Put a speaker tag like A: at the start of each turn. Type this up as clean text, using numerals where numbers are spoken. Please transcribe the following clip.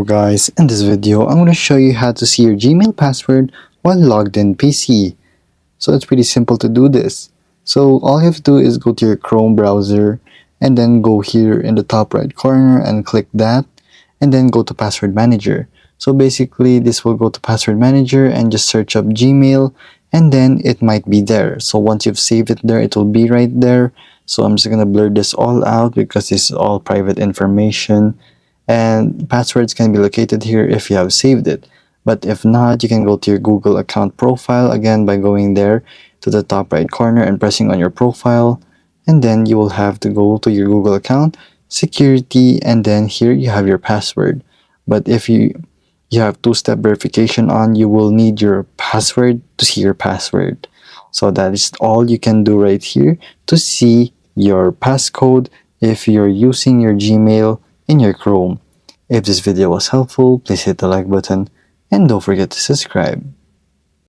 A: Hello guys, in this video I'm going to show you how to see your Gmail password while logged in PC. So it's pretty simple to do this. So all you have to do is go to your Chrome browser and then go here in the top right corner and click that and then go to Password Manager. So basically this will go to Password Manager and just search up Gmail and then it might be there. So once you've saved it there, it will be right there. So I'm just going to blur this all out because this is all private information. And passwords can be located here if you have saved it, but if not, you can go to your Google account profile again by going there to the top right corner and pressing on your profile, and then you will have to go to your Google account security, and then here you have your password. But if you have two-step verification on, you will need your password to see your password. So that is all you can do right here to see your passcode if you're using your Gmail in your Chrome. If this video was helpful, please hit the like button and don't forget to subscribe.